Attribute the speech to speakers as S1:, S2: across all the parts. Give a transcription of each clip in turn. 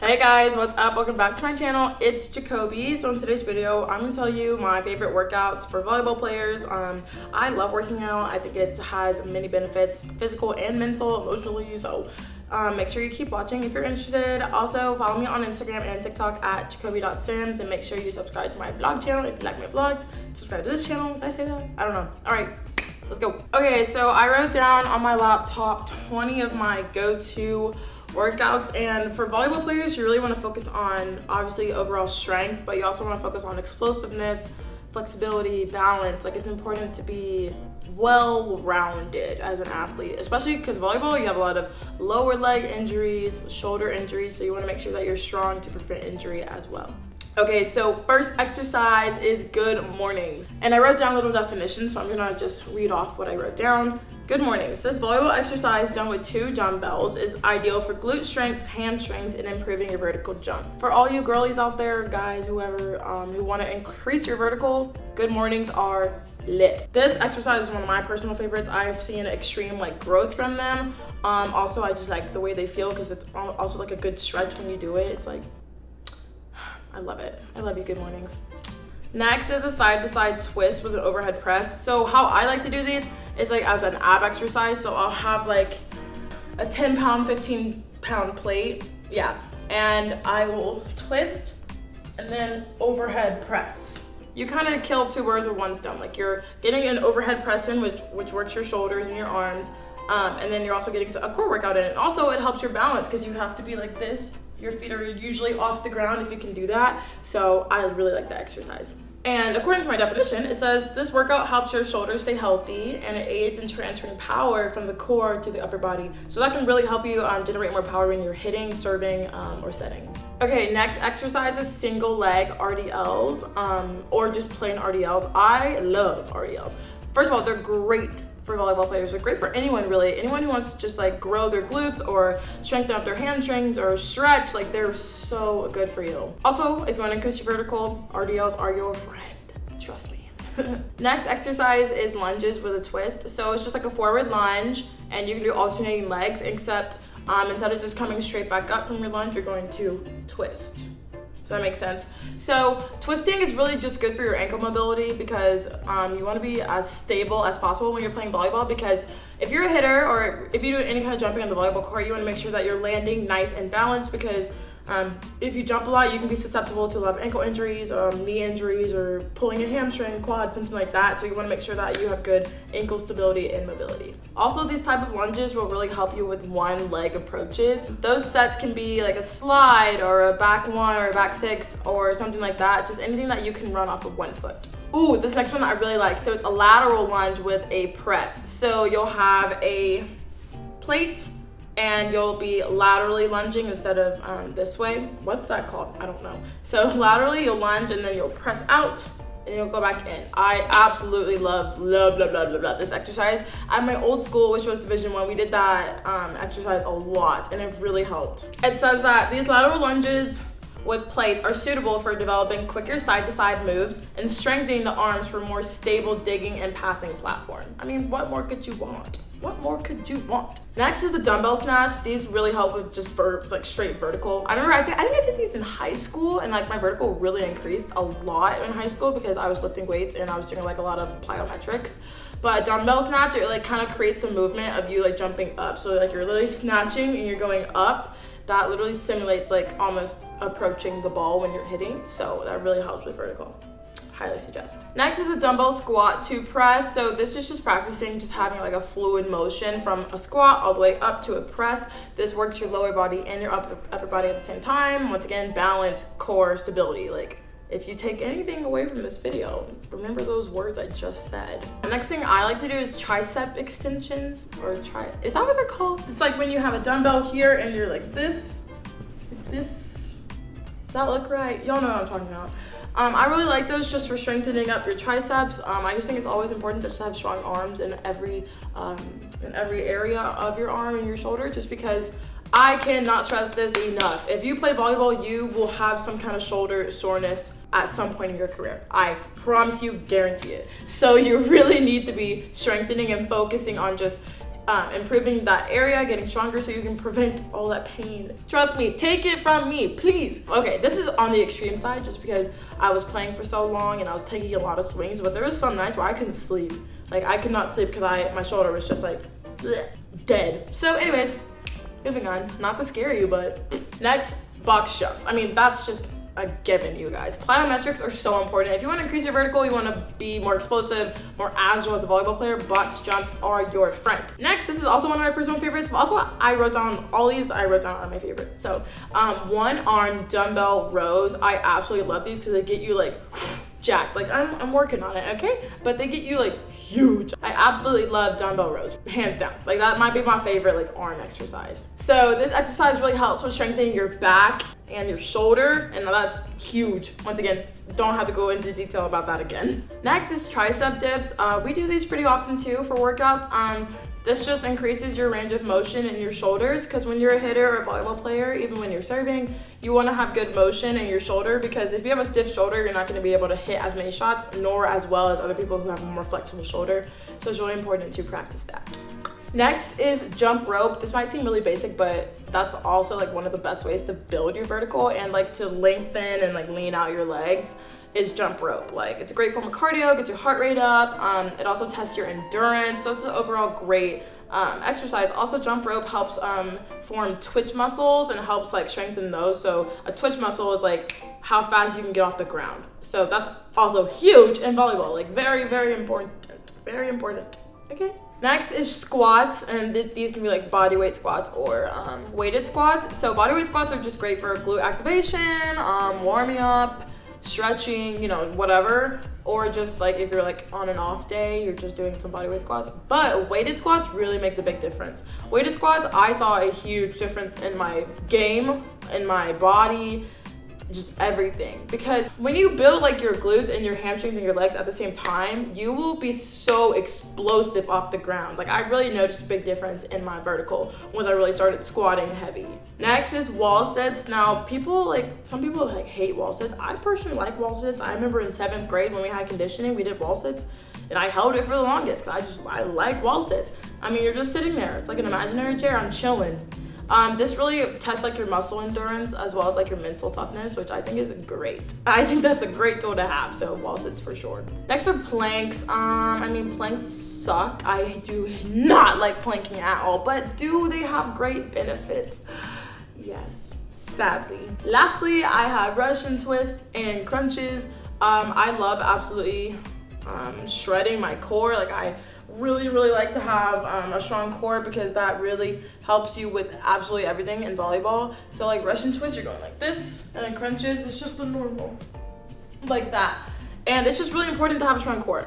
S1: Hey guys, what's up? Welcome back to my channel. It's Jacoby. So in today's video, I'm gonna tell you my favorite workouts for volleyball players. I love working out. I think it has many benefits, physical and mental, emotionally. So make sure you keep watching if you're interested. Also, follow me on Instagram and TikTok at jacoby.sims, and make sure you subscribe to my vlog channel if you like my vlogs. Subscribe to this channel. Did I say that? I don't know. All right, let's go. Okay, so I wrote down on my laptop 20 of my go-to workouts, and for volleyball players you really want to focus on obviously overall strength, but you also want to focus on explosiveness, flexibility, balance. Like, it's important to be well-rounded as an athlete, especially because volleyball you have a lot of lower leg injuries, shoulder injuries, so you want to make sure that you're strong to prevent injury as well. Okay, so first exercise is good mornings, and I wrote down little definitions, so I'm gonna just read off what I wrote down. Good mornings. This volleyball exercise done with 2 dumbbells is ideal for glute strength, hamstrings, and improving your vertical jump. For all you girlies out there, guys, whoever, who want to increase your vertical, good mornings are lit. This exercise is one of my personal favorites. I've seen extreme growth from them. Also, I just like the way they feel because it's also like a good stretch when you do it. It's like, I love it. I love you, good mornings. Next is a side-to-side twist with an overhead press. So how I like to do these is as an ab exercise. So I'll have a 10-pound, 15-pound plate. Yeah. And I will twist and then overhead press. You kind of kill 2 birds with 1 stone. You're getting an overhead press in, which works your shoulders and your arms. And then you're also getting a core workout in. And also it helps your balance because you have to be like this. Your feet are usually off the ground if you can do that. So I really like the exercise. And according to my definition, it says this workout helps your shoulders stay healthy and it aids in transferring power from the core to the upper body. So that can really help you generate more power when you're hitting, serving, or setting. Okay, next exercise is single leg RDLs, or just plain RDLs. I love RDLs. First of all, they're great for volleyball players. They're great for anyone, really. Anyone who wants to just grow their glutes or strengthen up their hamstrings or stretch, they're so good for you. Also, if you want to increase your vertical, RDLs are your friend. Trust me. Next exercise is lunges with a twist. So it's just a forward lunge, and you can do alternating legs, except instead of just coming straight back up from your lunge, you're going to twist. Does that make sense? So twisting is really just good for your ankle mobility because you want to be as stable as possible when you're playing volleyball, because if you're a hitter or if you do any kind of jumping on the volleyball court, you want to make sure that you're landing nice and balanced, because if you jump a lot, you can be susceptible to a lot of ankle injuries, knee injuries, or pulling a hamstring, quad, something like that. So you want to make sure that you have good ankle stability and mobility. Also, these type of lunges will really help you with one leg approaches. Those sets can be a slide or a back 1 or a back 6 or something like that. Just anything that you can run off of 1 foot. Ooh, this next one I really like. So it's a lateral lunge with a press. So you'll have a plate and you'll be laterally lunging instead of this way. What's that called? I don't know. So laterally you'll lunge and then you'll press out and you'll go back in. I absolutely love this exercise. At my old school, which was Division 1, we did that exercise a lot, and it really helped. It says that these lateral lunges with plates are suitable for developing quicker side-to-side moves and strengthening the arms for more stable digging and passing platform. I mean, what more could you want? What more could you want? Next is the dumbbell snatch. These really help with just for straight vertical. I remember I think I did these in high school, and my vertical really increased a lot in high school because I was lifting weights and I was doing a lot of plyometrics. But dumbbell snatch, it kind of creates a movement of you jumping up. So you're literally snatching and you're going up. That literally simulates almost approaching the ball when you're hitting. So that really helps with vertical. Highly suggest. Next is the dumbbell squat to press. So this is just practicing just having a fluid motion from a squat all the way up to a press. This works your lower body and your upper body at the same time. Once again, balance, core, stability. If you take anything away from this video, remember those words I just said. The next thing I like to do is tricep extensions, is that what they're called? It's when you have a dumbbell here and you're this. Does that look right? Y'all know what I'm talking about. I really like those just for strengthening up your triceps. I just think it's always important to just have strong arms in every area of your arm and your shoulder, just because I cannot stress this enough. If you play volleyball, you will have some kind of shoulder soreness at some point in your career. I promise you, guarantee it. So you really need to be strengthening and focusing on just improving that area, getting stronger so you can prevent all that pain. Trust me, take it from me, please. Okay, this is on the extreme side just because I was playing for so long and I was taking a lot of swings, but there was some nights where I couldn't sleep. Like, I could not sleep because my shoulder was just like bleh, dead. So anyways, moving on. Not to scare you, but next, box jumps. I mean, that's just a given, you guys. Plyometrics are so important. If you want to increase your vertical, you want to be more explosive, more agile as a volleyball player, box jumps are your friend. Next, this is also one of my personal favorites, but also I wrote down all these, I wrote down are my favorite. So one arm dumbbell rows. I absolutely love these because they get you like jacked. Like I'm working on it, okay? But they get you like huge. I absolutely love dumbbell rows, hands down. Like that might be my favorite like arm exercise. So this exercise really helps with strengthening your back and your shoulder, and that's huge. Once again, don't have to go into detail about that again. Next is tricep dips. We do these pretty often too for workouts. This just increases your range of motion in your shoulders, because when you're a hitter or a volleyball player, even when you're serving, you want to have good motion in your shoulder, because if you have a stiff shoulder, you're not going to be able to hit as many shots, nor as well as other people who have a more flexible shoulder. So it's really important to practice that. Next is jump rope. This might seem really basic, but that's also like one of the best ways to build your vertical and like to lengthen and like lean out your legs is jump rope. Like it's a great form of cardio, gets your heart rate up. It also tests your endurance. So it's an overall great exercise. Also, jump rope helps form twitch muscles and helps like strengthen those. So a twitch muscle is like how fast you can get off the ground. So that's also huge in volleyball. Like very, very important. Very important. Okay. Next is squats, and these can be like body weight squats or weighted squats. So body weight squats are just great for glute activation, warming up, stretching, you know, whatever. Or just like if you're like on an off day, you're just doing some body weight squats. But weighted squats really make the big difference. Weighted squats, I saw a huge difference in my game, in my body, just everything. Because when you build like your glutes and your hamstrings and your legs at the same time, you will be so explosive off the ground. Like I really noticed a big difference in my vertical once I really started squatting heavy. Next is wall sits. Now some people like hate wall sits. I personally like wall sits. I remember in 7th grade when we had conditioning, we did wall sits and I held it for the longest because I like wall sits. I mean, you're just sitting there. It's like an imaginary chair. I'm chilling. This really tests like your muscle endurance as well as like your mental toughness, which I think is great. I think that's a great tool to have, so wall sits for sure. Next are planks. I mean, planks suck. I do not like planking at all, but do they have great benefits? Yes, sadly. Lastly, I have Russian twist and crunches. I love absolutely shredding my core. Like I really like to have a strong core because that really helps you with absolutely everything in volleyball. So like Russian twist, you're going like this, and then crunches, it's just the normal like that. And it's just really important to have a strong core.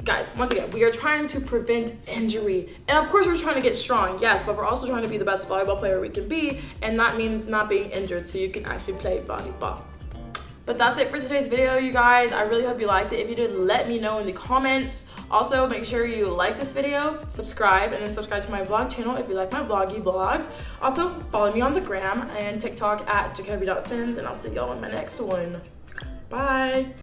S1: Guys, once again, we are trying to prevent injury. And of course we're trying to get strong, yes, but we're also trying to be the best volleyball player we can be, and that means not being injured so you can actually play volleyball. But that's it for today's video, you guys. I really hope you liked it. If you did, let me know in the comments. Also, make sure you like this video, subscribe, and then subscribe to my vlog channel if you like my vloggy vlogs. Also, follow me on the gram and TikTok at jacoby.sims, and I'll see y'all in my next one. Bye.